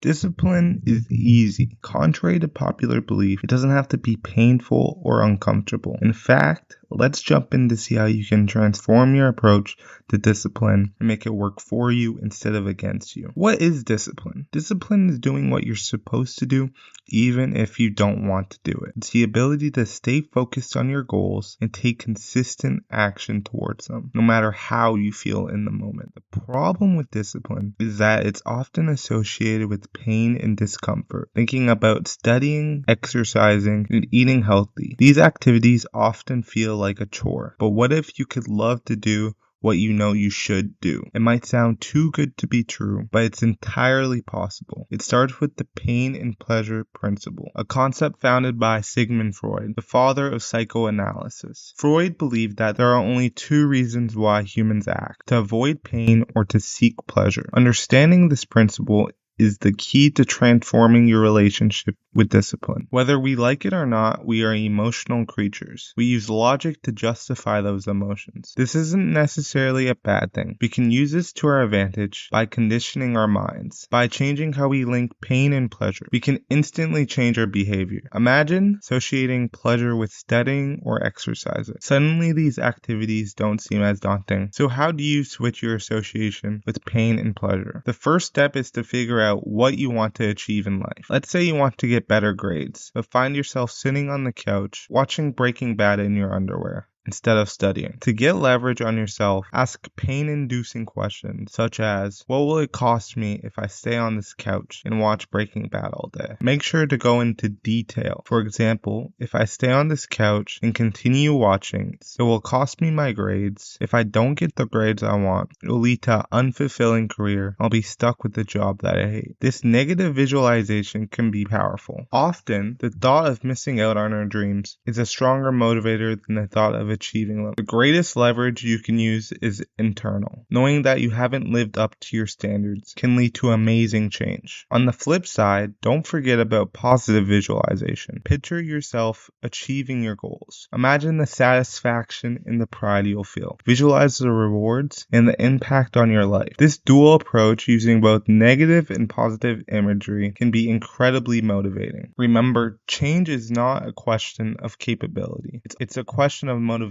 Discipline is easy. Contrary to popular belief, it doesn't have to be painful or uncomfortable. In fact, let's jump in to see how you can transform your approach to discipline and make it work for you instead of against you. What is discipline? Discipline is doing what you're supposed to do even if you don't want to do it. It's the ability to stay focused on your goals and take consistent action towards them, no matter how you feel in the moment. The problem with discipline is that it's often associated with pain and discomfort. Thinking about studying, exercising, and eating healthy. These activities often feel like a chore. But what if you could love to do what you know you should do? It might sound too good to be true, but it's entirely possible. It starts with the pain and pleasure principle, a concept founded by Sigmund Freud, the father of psychoanalysis. Freud believed that there are only two reasons why humans act: to avoid pain or to seek pleasure. Understanding this principle is the key to transforming your relationship with discipline. Whether we like it or not, we are emotional creatures. We use logic to justify those emotions. This isn't necessarily a bad thing. We can use this to our advantage by conditioning our minds. By changing how we link pain and pleasure, we can instantly change our behavior. Imagine associating pleasure with studying or exercising. Suddenly, these activities don't seem as daunting. So how do you switch your association with pain and pleasure? The first step is to figure out what you want to achieve in life. Let's say you want to get better grades, but find yourself sitting on the couch watching Breaking Bad in your underwear instead of studying. To get leverage on yourself, ask pain-inducing questions such as, what will it cost me if I stay on this couch and watch Breaking Bad all day? Make sure to go into detail. For example, if I stay on this couch and continue watching, it will cost me my grades. If I don't get the grades I want, it will lead to an unfulfilling career. I'll be stuck with the job that I hate. This negative visualization can be powerful. Often, the thought of missing out on our dreams is a stronger motivator than the thought of achieving them. The greatest leverage you can use is internal. Knowing that you haven't lived up to your standards can lead to amazing change. On the flip side, don't forget about positive visualization. Picture yourself achieving your goals. Imagine the satisfaction and the pride you'll feel. Visualize the rewards and the impact on your life. This dual approach, using both negative and positive imagery, can be incredibly motivating. Remember, change is not a question of capability. It's a question of motivation.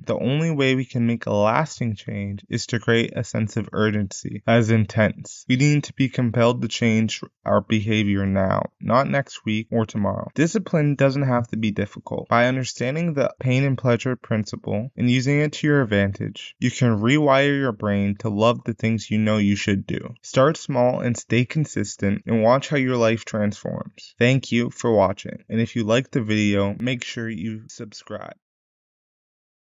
The only way we can make a lasting change is to create a sense of urgency that is intense. We need to be compelled to change our behavior now, not next week or tomorrow. Discipline doesn't have to be difficult. By understanding the pain and pleasure principle and using it to your advantage, you can rewire your brain to love the things you know you should do. Start small and stay consistent, and watch how your life transforms. Thank you for watching, and if you liked the video, make sure you subscribe.